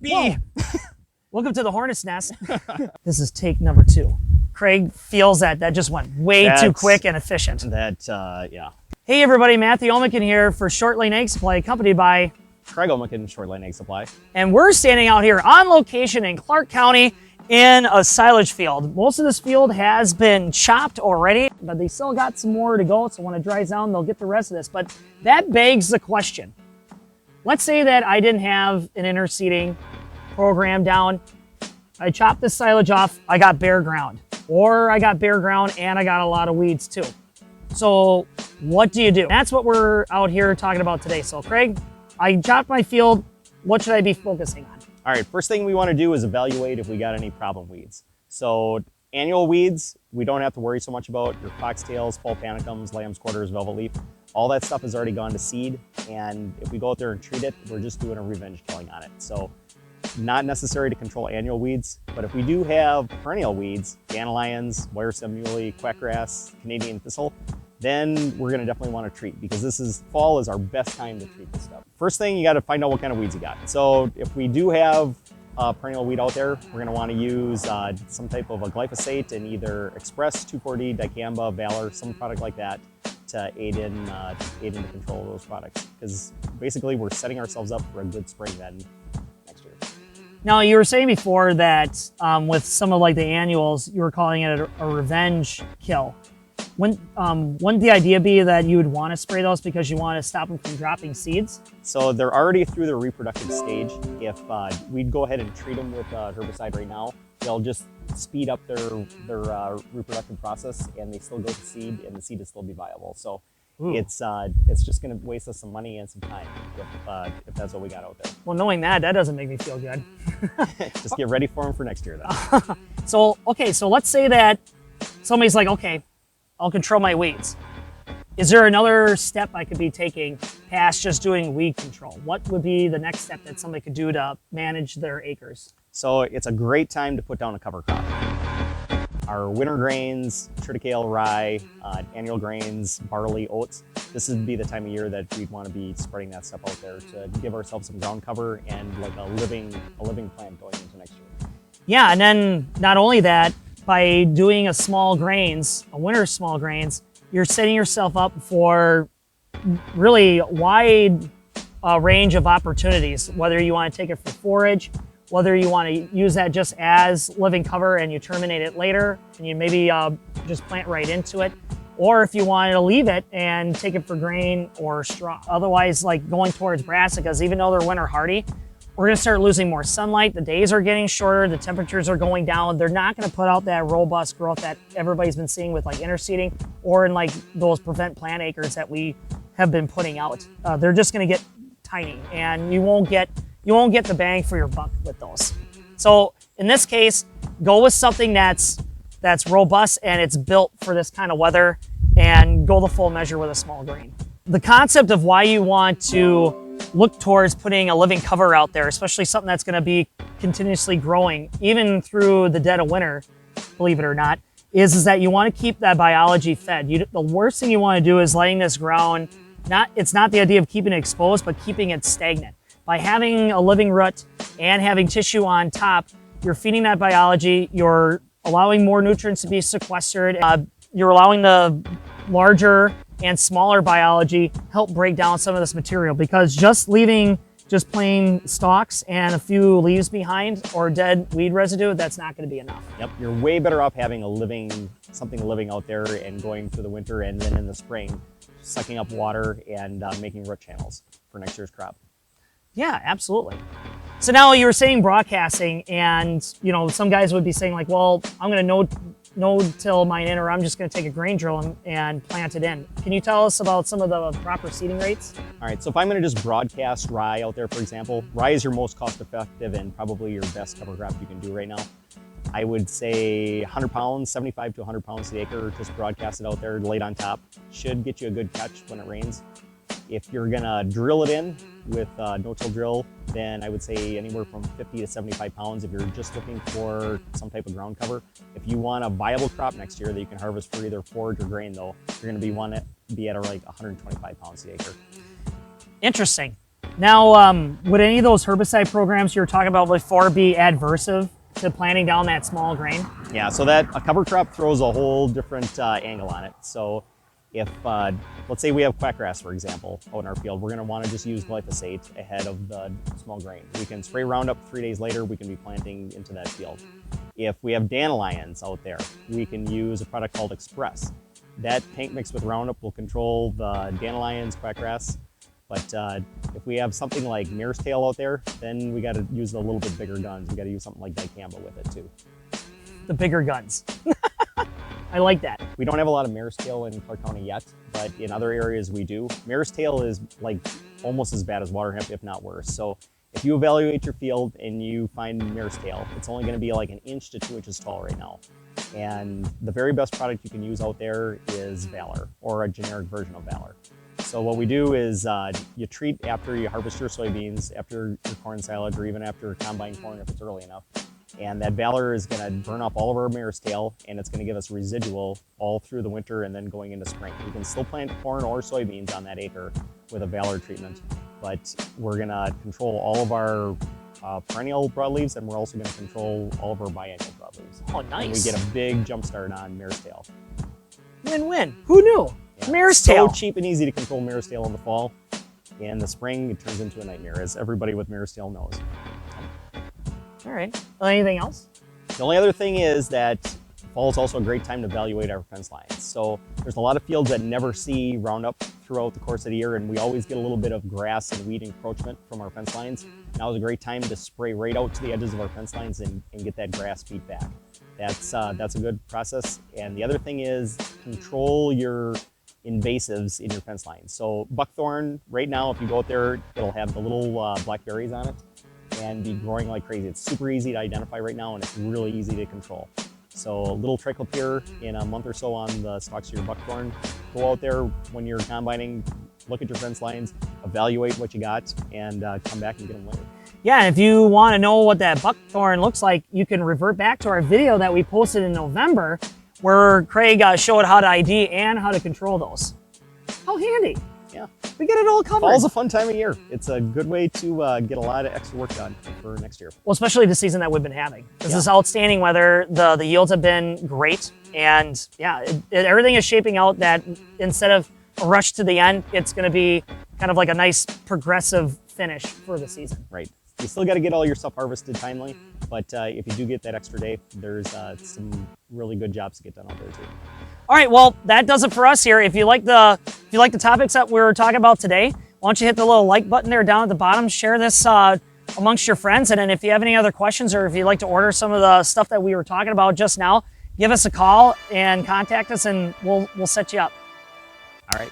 B. Welcome to the Hornet's Nest. This is take number 2. Craig feels that just went way too quick and efficient. Yeah. Hey everybody, Matthew Olmican here for Short Lane Egg Supply, accompanied by Craig Olmican, Short Lane Egg Supply. And we're standing out here on location in Clark County in a silage field. Most of this field has been chopped already, but they still got some more to go. So when it dries down, they'll get the rest of this. But that begs the question. Let's say that I didn't have an interseeding program down. I chopped this silage off, I got bare ground. Or I got bare ground and I got a lot of weeds too. So what do you do? That's what we're out here talking about today. So Craig, I chopped my field. What should I be focusing on? All right, first thing we want to do is evaluate if we got any problem weeds. So annual weeds, we don't have to worry so much about. Your foxtails, fall panicums, lamb's quarters, velvet leaf. All that stuff has already gone to seed. And if we go out there and treat it, we're just doing a revenge killing on it. So not necessary to control annual weeds, but if we do have perennial weeds, dandelions, wire stem muley, quackgrass, Canadian thistle, then we're gonna definitely wanna treat, because fall is our best time to treat this stuff. First thing, you gotta find out what kind of weeds you got. So if we do have a perennial weed out there, we're gonna wanna use some type of a glyphosate in either Express, 2,4-D, dicamba, Valor, some product like that to aid in the control of those products. Because basically we're setting ourselves up for a good spring then next year. Now, you were saying before that with some of like the annuals, you were calling it a revenge kill. Wouldn't the idea be that you would want to spray those because you want to stop them from dropping seeds? So they're already through their reproductive stage. If we'd go ahead and treat them with herbicide right now, they'll just speed up their reproductive process, and they still go to seed, and the seed will still be viable. So it's just going to waste us some money and some time if that's what we got out there. Well, knowing that doesn't make me feel good. Just get ready for them for next year then. So let's say that somebody's like, okay, I'll control my weeds. Is there another step I could be taking past just doing weed control? What would be the next step that somebody could do to manage their acres? So it's a great time to put down a cover crop. Our winter grains, triticale, rye, annual grains, barley, oats, this would be the time of year that we'd want to be spreading that stuff out there to give ourselves some ground cover and like a living plant going into next year. Yeah, and then not only that, by doing a winter small grains, you're setting yourself up for really wide range of opportunities, whether you want to take it for forage, whether you want to use that just as living cover and you terminate it later and you maybe just plant right into it, or if you wanted to leave it and take it for grain or straw. Otherwise, like going towards brassicas, even though they're winter hardy, we're gonna start losing more sunlight. The days are getting shorter, the temperatures are going down. They're not gonna put out that robust growth that everybody's been seeing with like interseeding or in like those prevent plant acres that we have been putting out. They're just gonna get tiny, and you won't get the bang for your buck with those. So in this case, go with something that's robust and it's built for this kind of weather, and go the full measure with a small grain. The concept of why you want to look towards putting a living cover out there, especially something that's going to be continuously growing even through the dead of winter, believe it or not, is that you want to keep that biology fed. The worst thing you want to do is letting this ground, it's not the idea of keeping it exposed, but keeping it stagnant. By having a living root and having tissue on top, you're feeding that biology, you're allowing more nutrients to be sequestered, you're allowing the larger and smaller biology help break down some of this material, because just leaving just plain stalks and a few leaves behind or dead weed residue, that's not going to be enough. Yep, you're way better off having something living out there and going through the winter, and then in the spring sucking up water and making root channels for next year's crop. Yeah, absolutely. So now you were saying broadcasting, and some guys would be saying like, well, I'm going to no-till mine in, or I'm just going to take a grain drill and plant it in. Can you tell us about some of the proper seeding rates? All right, so if I'm going to just broadcast rye out there, for example, rye is your most cost-effective and probably your best cover crop you can do right now. I would say 100 pounds, 75 to 100 pounds to the acre, just broadcast it out there, laid on top. Should get you a good catch when it rains. If you're gonna drill it in with a no-till drill, then I would say anywhere from 50 to 75 pounds if you're just looking for some type of ground cover. If you want a viable crop next year that you can harvest for either forage or grain though, you're gonna want to be at like 125 pounds the acre. Interesting. Now, would any of those herbicide programs you were talking about before be adversive to planting down that small grain? Yeah, so that a cover crop throws a whole different angle on it. So if, let's say we have quackgrass, for example, out in our field, we're gonna wanna just use glyphosate ahead of the small grain. We can spray Roundup 3 days later, we can be planting into that field. If we have dandelions out there, we can use a product called Express. That tank mix with Roundup will control the dandelions, quackgrass. But if we have something like mare's tail out there, then we got to use a little bit bigger guns. We got to use something like dicamba with it too. The bigger guns. I like that. We don't have a lot of mare's tail in Clark County yet, but in other areas we do. Mare's tail is like almost as bad as water hemp, if not worse. So if you evaluate your field and you find mare's tail, it's only going to be like 1 inch to 2 inches tall right now. And the very best product you can use out there is Valor, or a generic version of Valor. So what we do is you treat after you harvest your soybeans, after your corn silage, or even after combine corn if it's early enough. And that Valor is going to burn up all of our mare's tail, and it's going to give us residual all through the winter and then going into spring. We can still plant corn or soybeans on that acre with a Valor treatment, but we're going to control all of our perennial broadleaves, and we're also going to control all of our biennial broadleaves. Oh, nice. And we get a big jump start on mare's tail. Win-win. Who knew? Yeah. Mare's so tail. Cheap and easy to control mare's tail in the fall. In the spring, it turns into a nightmare, as everybody with mare's tail knows. All right. Anything else? The only other thing is that fall is also a great time to evaluate our fence lines. So there's a lot of fields that never see Roundup throughout the course of the year, and we always get a little bit of grass and weed encroachment from our fence lines. Now is a great time to spray right out to the edges of our fence lines and get that grass beat back. That's a good process. And the other thing is control your invasives in your fence lines. So buckthorn, right now, if you go out there, it'll have the little black berries on it and be growing like crazy. It's super easy to identify right now, and it's really easy to control. So a little trichopyr in a month or so on the stalks of your buckthorn. Go out there when you're combining, look at your fence lines, evaluate what you got, and come back and get them later. Yeah, and if you want to know what that buckthorn looks like, you can revert back to our video that we posted in November where Craig showed how to ID and how to control those. How handy. Yeah. We get it all covered. Fall's a fun time of year. It's a good way to get a lot of extra work done for next year. Well, especially the season that we've been having. This is Yeah. outstanding weather. The yields have been great. And yeah, everything is shaping out that instead of a rush to the end, it's going to be kind of like a nice progressive finish for the season. Right. You still got to get all your stuff harvested timely, but if you do get that extra day, there's some really good jobs to get done out there too. All right, well, that does it for us here. If you like the topics that we were talking about today, why don't you hit the little like button there down at the bottom, share this amongst your friends, and then if you have any other questions or if you'd like to order some of the stuff that we were talking about just now, give us a call and contact us, and we'll set you up. All right.